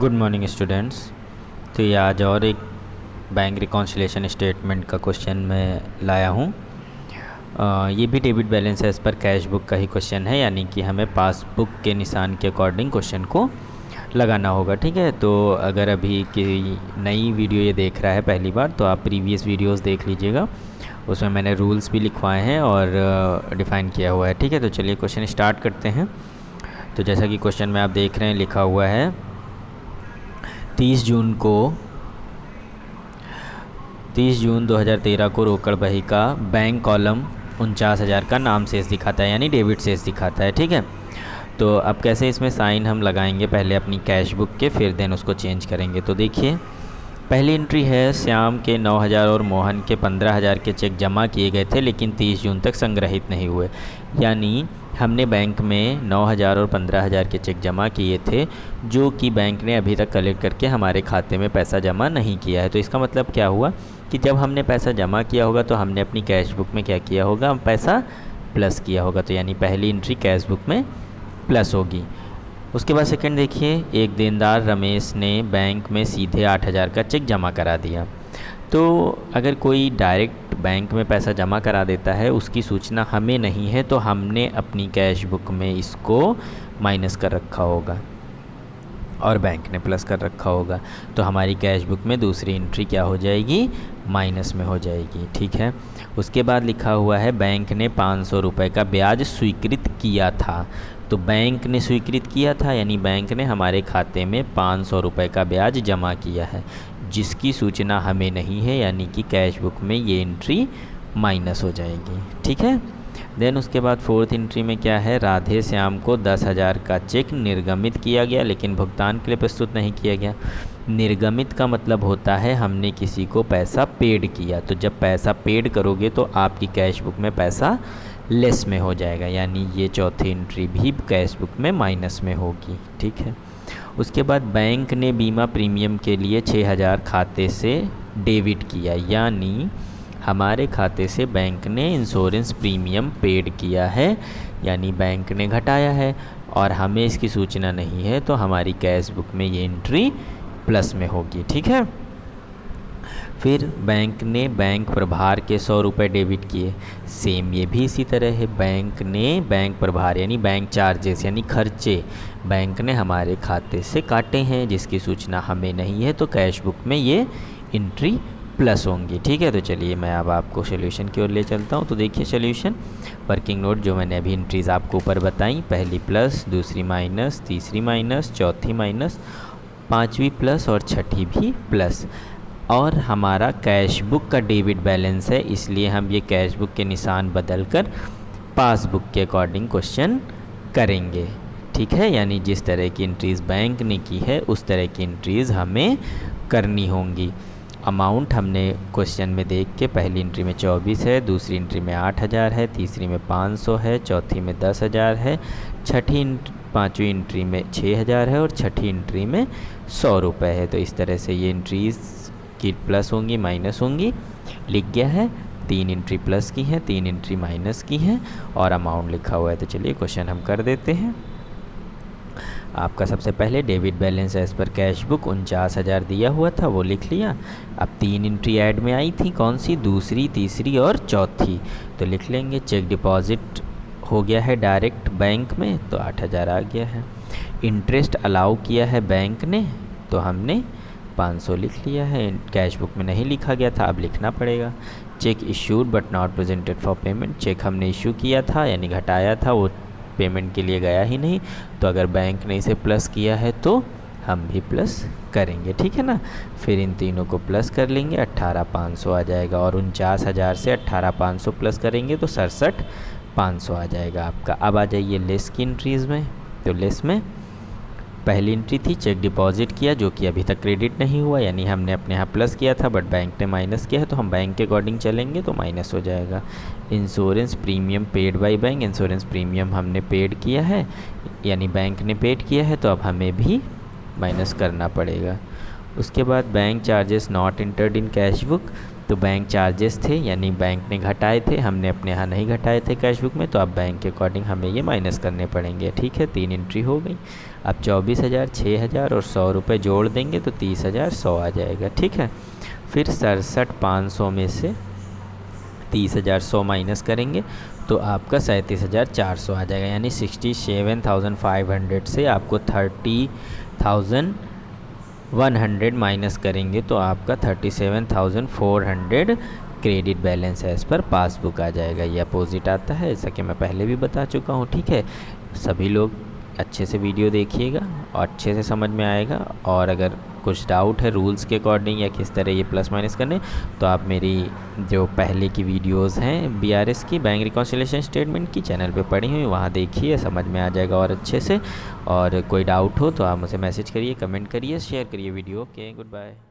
Good morning students. तो ये आज और एक बैंक रिकॉन्सिलेशन स्टेटमेंट का क्वेश्चन मैं लाया हूँ। ये भी debit balance as per cash book का ही क्वेश्चन है, यानी कि हमें पासबुक के निशान के अकॉर्डिंग क्वेश्चन को लगाना होगा। ठीक है, तो अगर अभी की नई वीडियो ये देख रहा है पहली बार, तो आप प्रीवियस वीडियोस देख लीजिएगा, उसमें मैंने रूल्स भी लिखवाए हैं और डिफ़ाइन किया हुआ है। ठीक है, तो चलिए क्वेश्चन स्टार्ट करते हैं। तो जैसा कि क्वेश्चन में आप देख रहे हैं, लिखा हुआ है 30 जून 2013 को रोकड़ बही का बैंक कॉलम 49,000 का नाम शेष दिखाता है, यानी डेबिट शेष दिखाता है। ठीक है, तो अब कैसे इसमें साइन हम लगाएंगे, पहले अपनी कैश बुक के, फिर देन उसको चेंज करेंगे। तो देखिए, पहली एंट्री है, श्याम के 9,000 और मोहन के 15,000 के चेक जमा किए गए थे लेकिन 30 जून तक संग्रहित नहीं हुए। यानी हमने बैंक में 9,000 और 15,000 के चेक जमा किए थे, जो कि बैंक ने अभी तक कलेक्ट करके हमारे खाते में पैसा जमा नहीं किया है। तो इसका मतलब क्या हुआ कि जब हमने पैसा जमा किया होगा तो हमने अपनी कैश बुक में क्या किया होगा, पैसा प्लस किया होगा। तो यानी पहली एंट्री कैश बुक में प्लस होगी। उसके बाद सेकंड देखिए, एक देनदार रमेश ने बैंक में सीधे 8,000 का चेक जमा करा दिया। तो अगर कोई डायरेक्ट बैंक में पैसा जमा करा देता है, उसकी सूचना हमें नहीं है, तो हमने अपनी कैश बुक में इसको माइनस कर रखा होगा और बैंक ने प्लस कर रखा होगा। तो हमारी कैश बुक में दूसरी एंट्री क्या हो जाएगी, माइनस में हो जाएगी। ठीक है, उसके बाद लिखा हुआ है बैंक ने 500 रुपये का ब्याज स्वीकृत किया था। तो बैंक ने स्वीकृत किया था, यानी बैंक ने हमारे खाते में 500 रुपये का ब्याज जमा किया है, जिसकी सूचना हमें नहीं है, यानी कि कैश बुक में ये एंट्री माइनस हो जाएगी। ठीक है, देन उसके बाद फोर्थ एंट्री में क्या है, राधे श्याम को 10,000 का चेक निर्गमित किया गया लेकिन भुगतान के लिए प्रस्तुत नहीं किया गया। निर्गमित का मतलब होता है हमने किसी को पैसा पेड किया। तो जब पैसा पेड करोगे तो आपकी कैश बुक में पैसा लेस में हो जाएगा, यानी ये चौथी एंट्री भी कैश बुक में माइनस में होगी। ठीक है, उसके बाद बैंक ने बीमा प्रीमियम के लिए 6,000 खाते से डेबिट किया, यानी हमारे खाते से बैंक ने इंश्योरेंस प्रीमियम पेड किया है, यानी बैंक ने घटाया है और हमें इसकी सूचना नहीं है, तो हमारी कैश बुक में ये एंट्री प्लस में होगी। ठीक है, फिर बैंक ने बैंक प्रभार के 100 रुपये डेबिट किए। सेम ये भी इसी तरह है, बैंक ने बैंक प्रभार यानी बैंक चार्जेस यानी खर्चे बैंक ने हमारे खाते से काटे हैं, जिसकी सूचना हमें नहीं है, तो कैश बुक में ये एंट्री प्लस होंगी। ठीक है, तो चलिए मैं अब आपको सोल्यूशन की ओर ले चलता हूँ। तो देखिए सोल्यूशन वर्किंग नोट, जो मैंने अभी एंट्रीज़ आपको ऊपर बताई, पहली प्लस, दूसरी माइनस, तीसरी माइनस, चौथी माइनस, पाँचवीं प्लस और छठी भी प्लस। और हमारा कैश बुक का डेबिट बैलेंस है, इसलिए हम ये कैश बुक के निशान बदल कर पासबुक के अकॉर्डिंग क्वेश्चन करेंगे। ठीक है, यानी जिस तरह की एंट्रीज़ बैंक ने की है उस तरह की एंट्रीज़ हमें करनी होंगी। अमाउंट हमने क्वेश्चन में देख के, पहली एंट्री में 24 है, दूसरी एंट्री में 8,000 है, तीसरी में 500 है, चौथी में 10,000 है, पाँचवीं एंट्री में 6,000 है और छठी एंट्री में 100 रुपये है। तो इस तरह से ये एंट्रीज़ की प्लस होंगी, माइनस होंगी। लिख गया है, 3 एंट्री प्लस की हैं, 3 एंट्री माइनस की हैं और अमाउंट लिखा हुआ है। तो चलिए क्वेश्चन हम कर देते हैं। आपका सबसे पहले debit balance as per cash book 49,000 दिया हुआ था, वो लिख लिया। अब 3 एंट्री ऐड में आई थी, कौन सी, दूसरी, तीसरी और चौथी, तो लिख लेंगे। चेक डिपॉजिट हो गया है डायरेक्ट बैंक में, तो 8,000 आ गया है। इंटरेस्ट अलाउ किया है बैंक ने, तो हमने 500 लिख लिया है, कैश बुक में नहीं लिखा गया था, अब लिखना पड़ेगा। Cheque issued but not presented for payment, cheque हमने इशू किया था यानी घटाया था, वो पेमेंट के लिए गया ही नहीं, तो अगर बैंक ने इसे प्लस किया है तो हम भी प्लस करेंगे। ठीक है ना, फिर इन तीनों को प्लस कर लेंगे, 18,500 आ जाएगा और 49,000 से 18,500 प्लस करेंगे तो 67,500 आ जाएगा आपका। अब आ जाइए लेस की एंट्रीज़ में। तो लेस में पहली एंट्री थी चेक डिपॉजिट किया, जो कि अभी तक क्रेडिट नहीं हुआ, यानी हमने अपने यहाँ प्लस किया था बट बैंक ने माइनस किया है, तो हम बैंक के अकॉर्डिंग चलेंगे तो माइनस हो जाएगा। Insurance premium paid by bank, insurance premium हमने पेड किया है यानी बैंक ने पेड किया है, तो अब हमें भी माइनस करना पड़ेगा। उसके बाद bank charges not entered in cash book, तो बैंक चार्जेस थे, यानी बैंक ने घटाए थे, हमने अपने यहाँ नहीं घटाए थे कैश बुक में, तो अब बैंक के अकॉर्डिंग हमें ये माइनस करने पड़ेंगे। ठीक है, 3 एंट्री हो गई। अब 24,000, 6,000 और 100 रुपये जोड़ देंगे तो 30,100 आ जाएगा। ठीक है, फिर 67,500 में से 30,100 माइनस करेंगे तो आपका 37,400 आ जाएगा, यानी 67,500 से आपको 30,100 माइनस करेंगे तो आपका 37,400 क्रेडिट बैलेंस एज पर पासबुक आ जाएगा। ये अपोजिट आता है, जैसा कि मैं पहले भी बता चुका हूँ। ठीक है, सभी लोग अच्छे से वीडियो देखिएगा और अच्छे से समझ में आएगा। और अगर कुछ डाउट है रूल्स के अकॉर्डिंग या किस तरह ये प्लस माइनस करने, तो आप मेरी जो पहले की वीडियोस हैं BRS की, बैंक रिकॉन्सिलिएशन स्टेटमेंट की, चैनल पे पड़ी हुई, वहाँ देखिए, समझ में आ जाएगा और अच्छे से। और कोई डाउट हो तो आप मुझे मैसेज करिए, कमेंट करिए, शेयर करिए वीडियो। Okay, good bye.